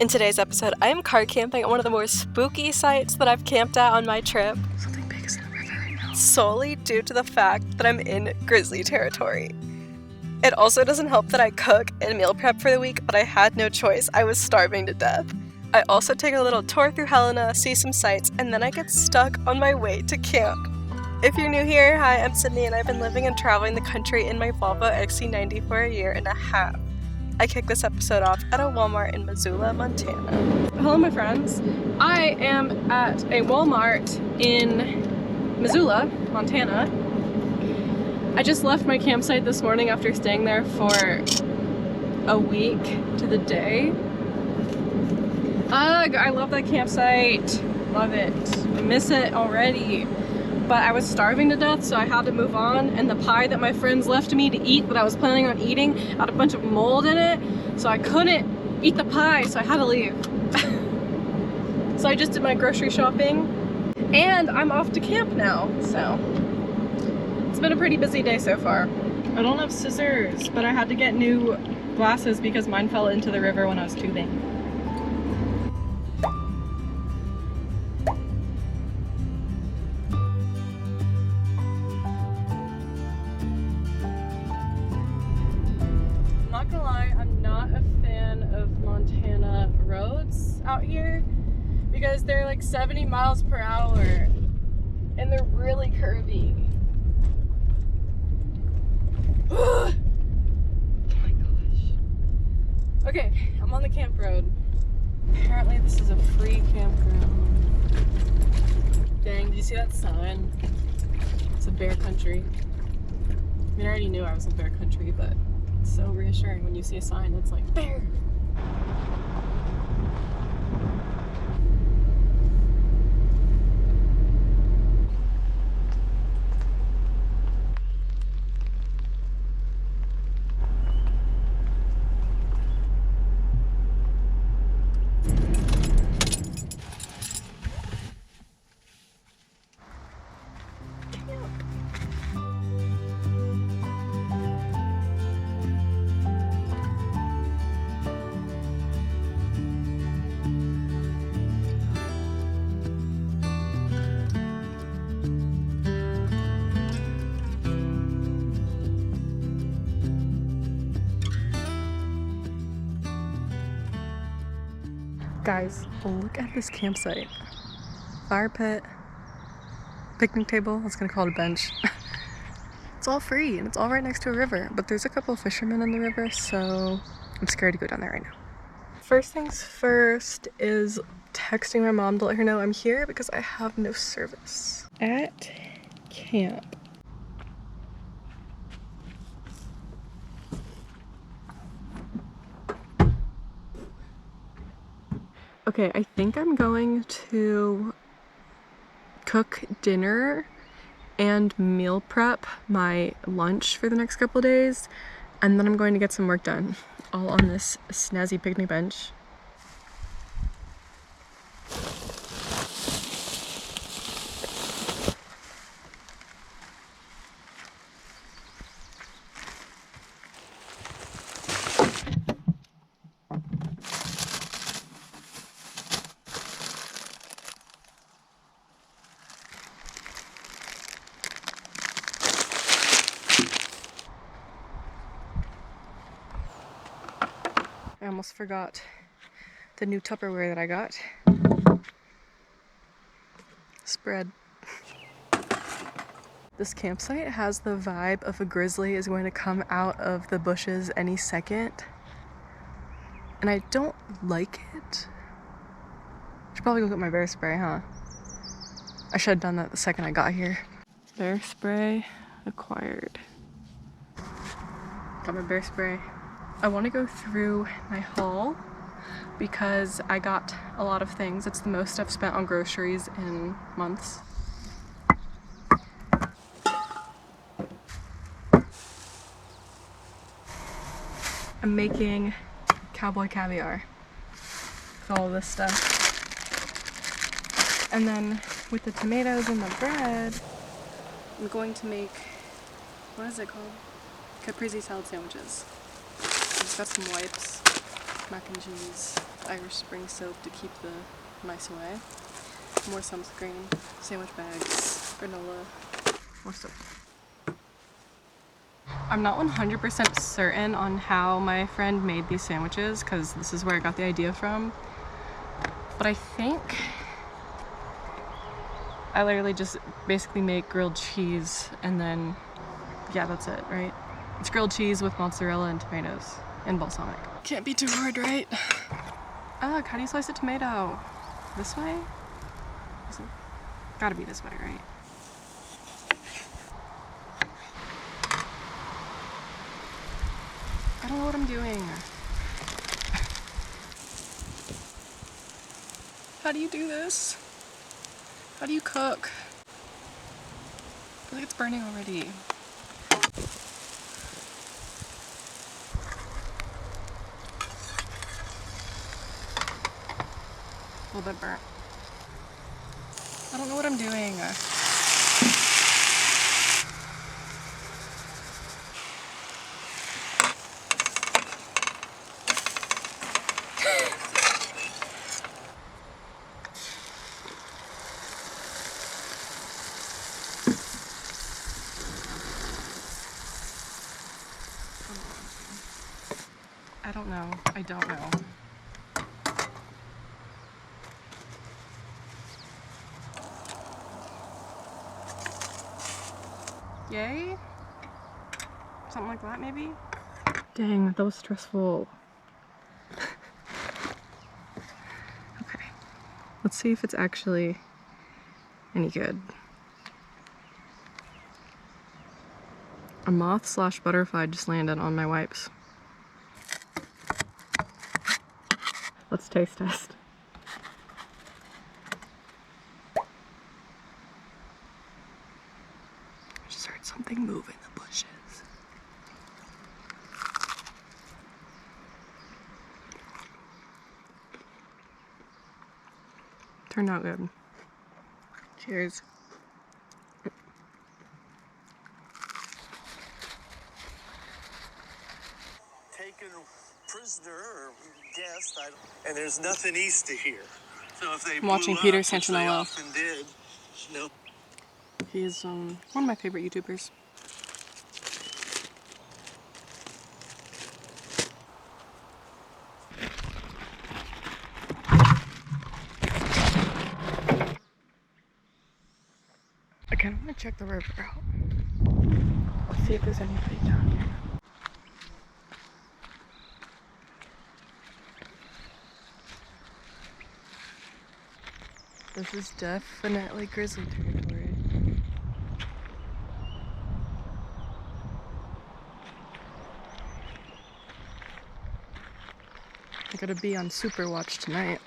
In today's episode, I am car camping at one of the more spooky sites that I've camped at on my trip. Something big is in the river right now. Solely due to the fact that I'm in Grizzly territory. It also doesn't help that I cook and meal prep for the week, but I had no choice. I was starving to death. I also take a little tour through Helena, see some sights, and then I get stuck on my way to camp. If you're new here, hi, I'm Sydney, and I've been living and traveling the country in my Volvo XC90 for a year and a half. I kicked this episode off at a Walmart in Missoula, Montana. Hello, my friends. I am at a Walmart in Missoula, Montana. I just left my campsite this morning after staying there for a week to the day. Ugh, I love that campsite. Love it. I miss it already. But I was starving to death, so I had to move on, and the pie that my friends left me to eat that I was planning on eating had a bunch of mold in it, so I couldn't eat the pie, so I had to leave. So I just did my grocery shopping, and I'm off to camp now, so it's been a pretty busy day so far. I don't have scissors, but I had to get new glasses because mine fell into the river when I was tubing. Not gonna lie, I'm not a fan of Montana roads out here because they're like 70 miles per hour and they're really curvy. Oh my gosh. Okay, I'm on the camp road. Apparently this is a free campground. Dang, did you see that sign? It's a bear country. I mean, I already knew I was in bear country, but it's so reassuring when you see a sign that's like, bear! Guys, look at this campsite. Fire pit, picnic table, I was gonna call it a bench. It's all free and it's all right next to a river, but there's a couple of fishermen in the river, so I'm scared to go down there right now. First things first is texting my mom to let her know I'm here because I have no service at camp. Okay, I think I'm going to cook dinner and meal prep my lunch for the next couple of days, and then I'm going to get some work done, all on this snazzy picnic bench. I almost forgot the new Tupperware that I got. Spread. This campsite has the vibe of a grizzly is going to come out of the bushes any second. And I don't like it. I should probably go get my bear spray, huh? I should have done that the second I got here. Bear spray acquired. Got my bear spray. I want to go through my haul because I got a lot of things. It's the most I've spent on groceries in months. I'm making cowboy caviar with all this stuff. And then with the tomatoes and the bread, I'm going to make, what is it called? Caprese salad sandwiches. I just got some wipes, mac and cheese. Irish Spring soap to keep the mice away. More sunscreen, sandwich bags, granola, more soap. I'm not 100% certain on how my friend made these sandwiches because this is where I got the idea from. But I think I literally just basically make grilled cheese and then, yeah, that's it, right? It's grilled cheese with mozzarella and tomatoes and balsamic. Can't be too hard, right? Oh, look, how do you slice a tomato? This way? Is it? Gotta be this way, right? I don't know what I'm doing. How do you do this? How do you cook? I feel like it's burning already. A little bit burnt. I don't know what I'm doing. I don't know. I don't know. Yay? Something like that, maybe? Dang, that was stressful. Okay. Let's see if it's actually any good. A moth/butterfly just landed on my wipes. Let's taste test. I just heard something move in the bushes. Turned out good. Cheers. Taken prisoner or guest, and there's nothing east of here. So if they I'm watching blew Peter up, which they Santinello. often did, no. He's one of my favorite YouTubers. I kind of want to check the river out. See if there's anybody down here. This is definitely Grizzly territory. I gotta be on super watch tonight.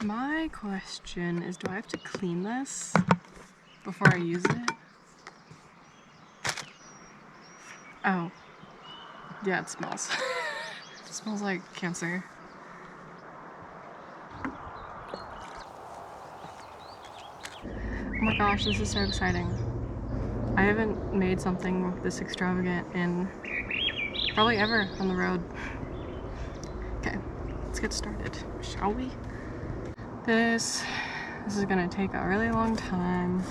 My question is, do I have to clean this before I use it? Oh. Yeah, it smells. It smells like cancer. Oh my gosh, this is so exciting. I haven't made something this extravagant in probably ever on the road. Okay, let's get started, shall we? This is gonna take a really long time.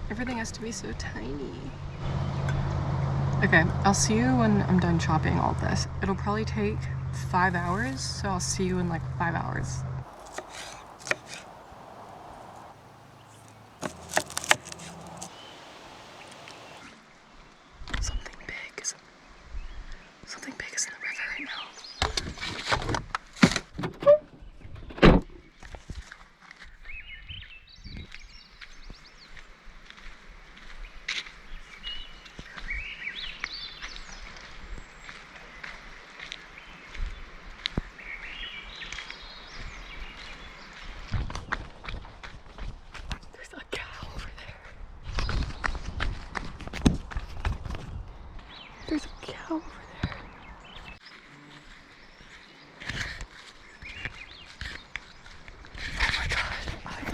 Everything has to be so tiny. Okay, I'll see you when I'm done chopping all this. It'll probably take 5 hours, so I'll see you in like 5 hours. Something big is in the river right now.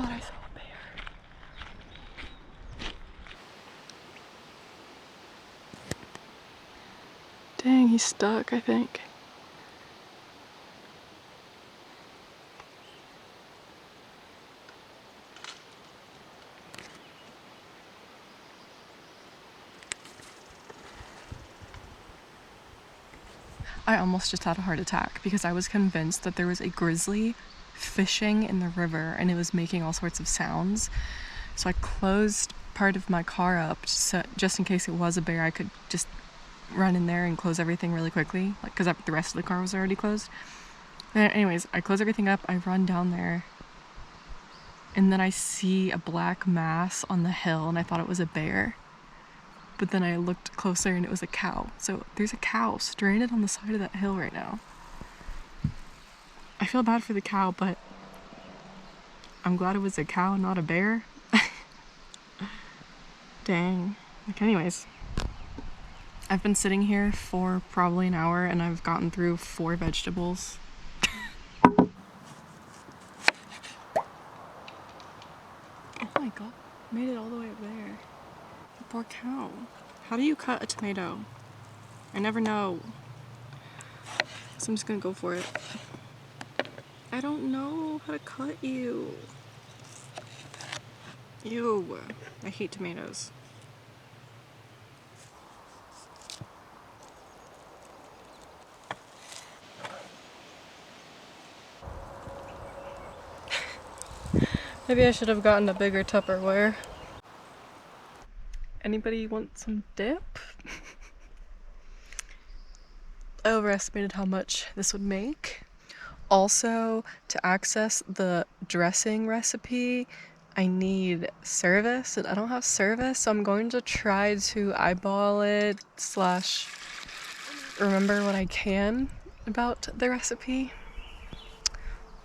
thought I saw a bear. Dang, he's stuck, I think. I almost just had a heart attack because I was convinced that there was a grizzly fishing in the river and it was making all sorts of sounds. So I closed part of my car up so just in case it was a bear I could just run in there and close everything really quickly, like because the rest of the car was already closed. And anyways, I close everything up, I run down there, and then I see a black mass on the hill and I thought it was a bear. But then I looked closer and it was a cow. So there's a cow stranded on the side of that hill right now. I feel bad for the cow, but I'm glad it was a cow, not a bear. Dang. Like, anyways, I've been sitting here for probably an hour and I've gotten through 4 vegetables. Oh my god, made it all the way up there. The poor cow. How do you cut a tomato? I never know. So I'm just gonna go for it. I don't know how to cut you. Ew. I hate tomatoes. Maybe I should have gotten a bigger Tupperware. Anybody want some dip? I overestimated how much this would make. Also, to access the dressing recipe, I need service, and I don't have service, so I'm going to try to eyeball it / remember what I can about the recipe.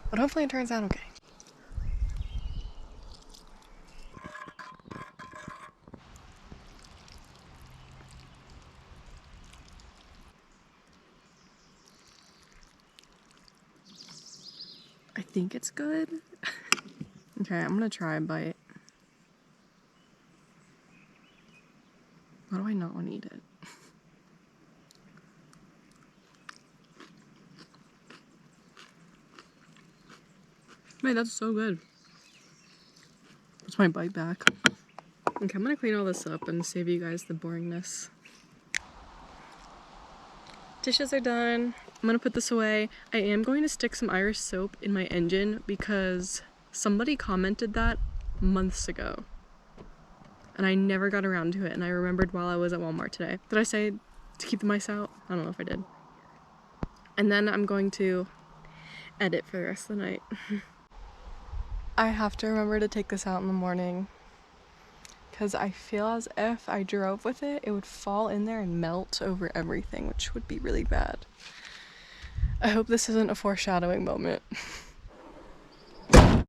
But hopefully it turns out okay. I think it's good. Okay, I'm gonna try a bite. Why do I not want to eat it? Man, that's so good. That's my bite back. Okay, I'm gonna clean all this up and save you guys the boringness. Dishes are done. I'm gonna put this away. I am going to stick some Irish soap in my engine because somebody commented that months ago. And I never got around to it, and I remembered while I was at Walmart today. Did I say to keep the mice out? I don't know if I did. And then I'm going to edit for the rest of the night. I have to remember to take this out in the morning because I feel as if I drove with it, it would fall in there and melt over everything, which would be really bad. I hope this isn't a foreshadowing moment. I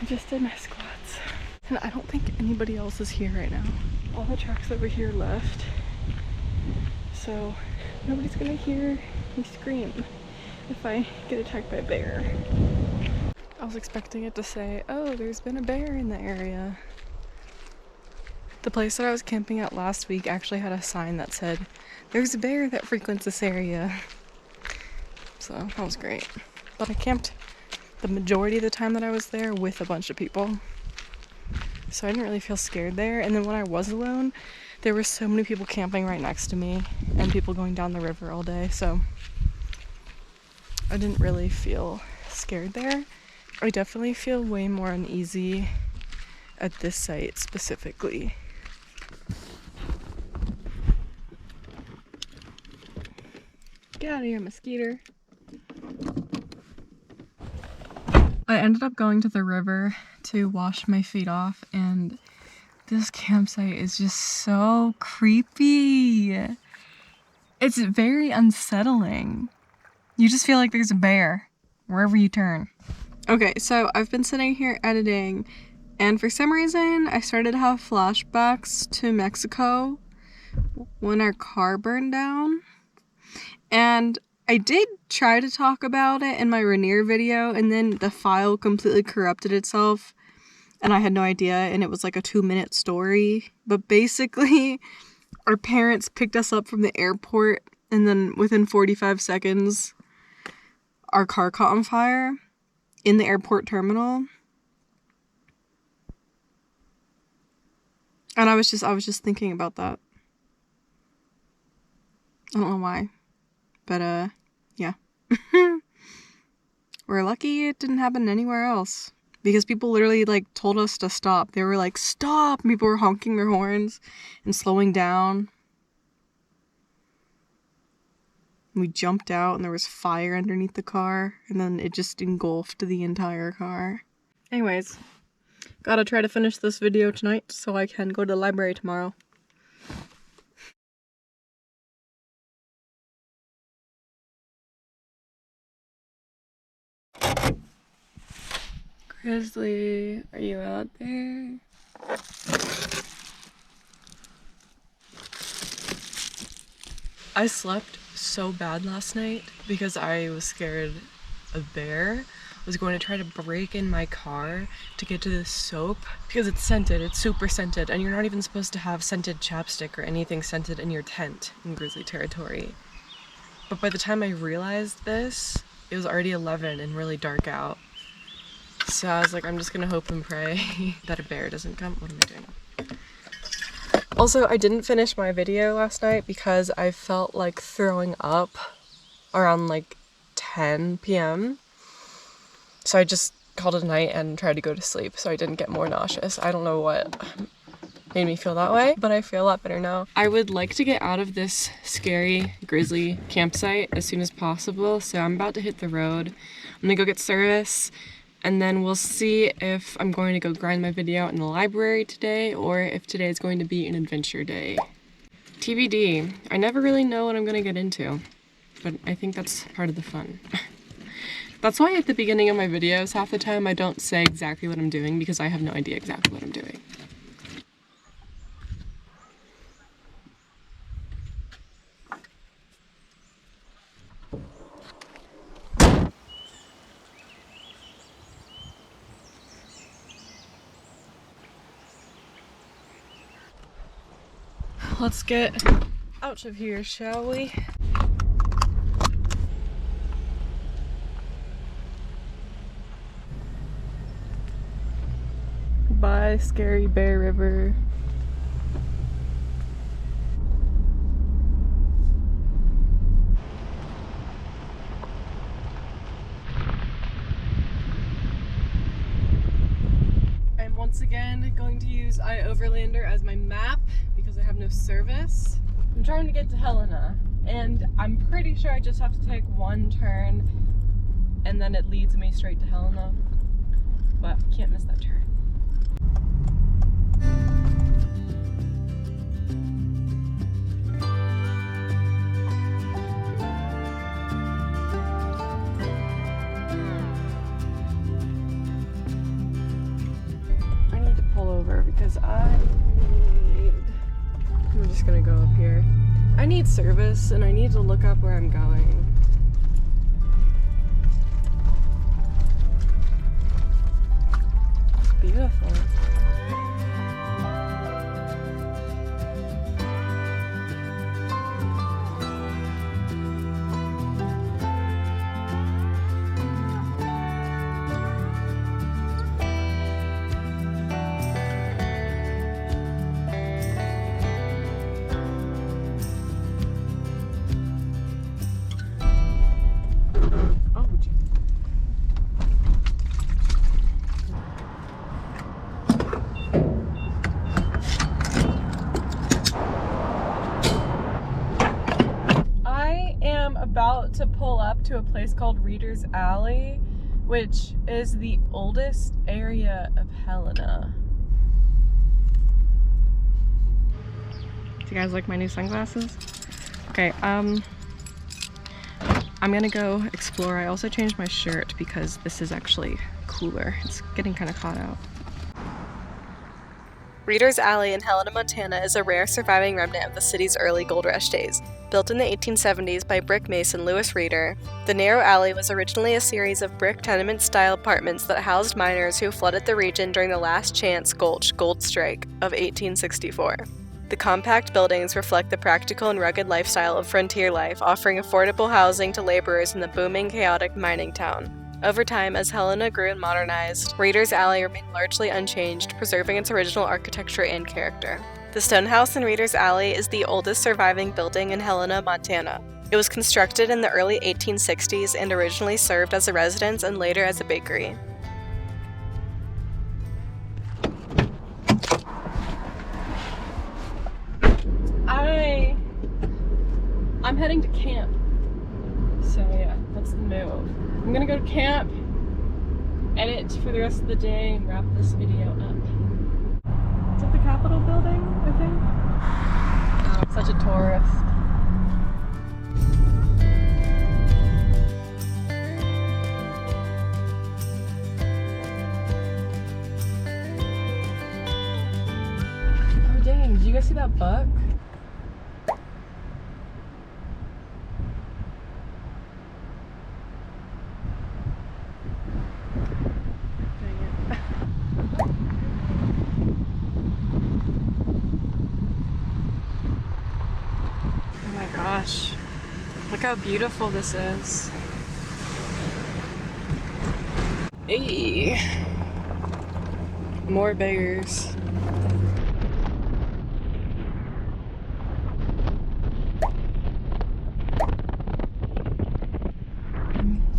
just did my squats, and I don't think anybody else is here right now. All the trucks over here left, so nobody's gonna hear me scream if I get attacked by a bear. I was expecting it to say, oh, there's been a bear in the area. The place that I was camping at last week actually had a sign that said, there's a bear that frequents this area. So that was great. But I camped the majority of the time that I was there with a bunch of people. So I didn't really feel scared there. And then when I was alone, there were so many people camping right next to me and people going down the river all day. So I didn't really feel scared there. I definitely feel way more uneasy at this site specifically. Get out of here, mosquito. I ended up going to the river to wash my feet off, and this campsite is just so creepy. It's very unsettling. You just feel like there's a bear wherever you turn. Okay, so I've been sitting here editing, and for some reason I started to have flashbacks to Mexico when our car burned down. And I did try to talk about it in my Rainier video, and then the file completely corrupted itself, and I had no idea, and it was like a 2-minute story. But basically, our parents picked us up from the airport, and then within 45 seconds, our car caught on fire in the airport terminal. And I was just thinking about that. I don't know why. But, yeah. We're lucky it didn't happen anywhere else. Because people literally, like, told us to stop. They were like, stop! And people were honking their horns and slowing down. We jumped out and there was fire underneath the car. And then it just engulfed the entire car. Anyways, gotta try to finish this video tonight so I can go to the library tomorrow. Grizzly, are you out there? I slept so bad last night because I was scared a bear was going to try to break in my car to get to this soap because it's scented, it's super scented, and you're not even supposed to have scented chapstick or anything scented in your tent in Grizzly territory. But by the time I realized this, it was already 11 and really dark out. So I was like, I'm just gonna hope and pray that a bear doesn't come. What am I doing? Also, I didn't finish my video last night because I felt like throwing up around like 10 p.m. So I just called it a night and tried to go to sleep so I didn't get more nauseous. I don't know what made me feel that way, but I feel a lot better now. I would like to get out of this scary grizzly campsite as soon as possible, so I'm about to hit the road. I'm gonna go get service, and then we'll see if I'm going to go grind my video out in the library today or if today is going to be an adventure day. TBD. I never really know what I'm gonna get into, but I think that's part of the fun. That's why at the beginning of my videos, half the time I don't say exactly what I'm doing because I have no idea exactly what I'm doing. Let's get out of here, shall we? Bye, Scary Bear River. I'm once again going to use iOverlander as my map because I have no service. I'm trying to get to Helena, and I'm pretty sure I just have to take one turn and then it leads me straight to Helena, but can't miss that turn. I need to pull over because I'm just gonna go up here. I need service and I need to look up where I'm going. It's beautiful. About to pull up to a place called Reader's Alley, which is the oldest area of Helena. Do you guys like my new sunglasses? Okay, I'm gonna go explore. I also changed my shirt because this is actually cooler. It's getting kind of hot out. Reader's Alley in Helena, Montana is a rare surviving remnant of the city's early gold rush days. Built in the 1870s by brick mason Lewis Reeder, the narrow alley was originally a series of brick tenement-style apartments that housed miners who flooded the region during the Last Chance Gulch gold strike of 1864. The compact buildings reflect the practical and rugged lifestyle of frontier life, offering affordable housing to laborers in the booming, chaotic mining town. Over time, as Helena grew and modernized, Reeder's Alley remained largely unchanged, preserving its original architecture and character. The stone house in Reeder's Alley is the oldest surviving building in Helena, Montana. It was constructed in the early 1860s and originally served as a residence and later as a bakery. I'm heading to camp. So yeah, that's the move. I'm gonna go to camp, edit for the rest of the day, and wrap this video up. It's at the Capitol building, I think. Oh, I'm such a tourist. Oh dang, did you guys see that buck? Gosh, look how beautiful this is. Hey, more bears.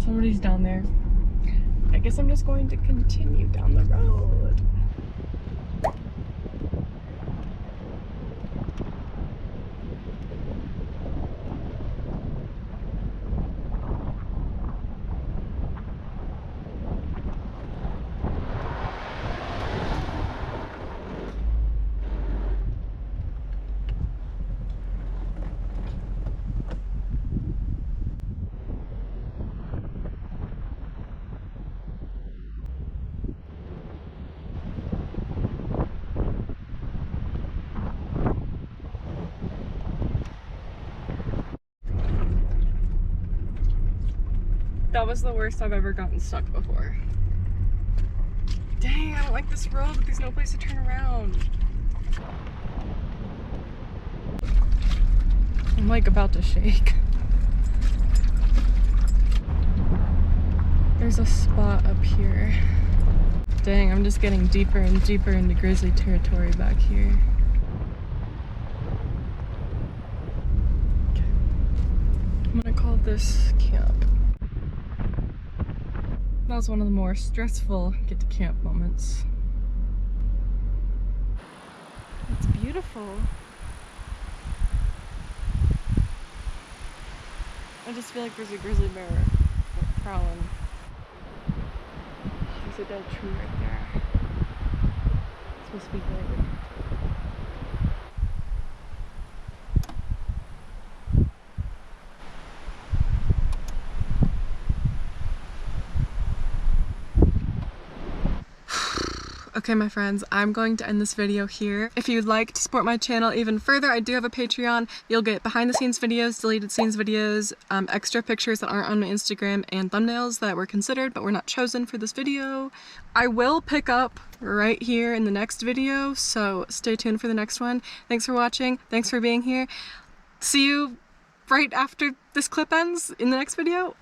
Somebody's down there. I guess I'm just going to continue down the road. That was the worst I've ever gotten stuck before. Dang, I don't like this road, but there's no place to turn around. I'm like about to shake. There's a spot up here. Dang, I'm just getting deeper and deeper into grizzly territory back here. Okay. I'm gonna call this camp. That was one of the more stressful get to camp moments. It's beautiful. I just feel like there's a grizzly bear prowling. There's a dead tree right there. It's supposed to be good. Okay, my friends, I'm going to end this video here. If you'd like to support my channel even further, I do have a Patreon. You'll get behind the scenes videos, deleted scenes videos, extra pictures that aren't on my Instagram, and thumbnails that were considered but were not chosen for this video. I will pick up right here in the next video, so stay tuned for the next one. Thanks for watching. Thanks for being here. See you right after this clip ends in the next video.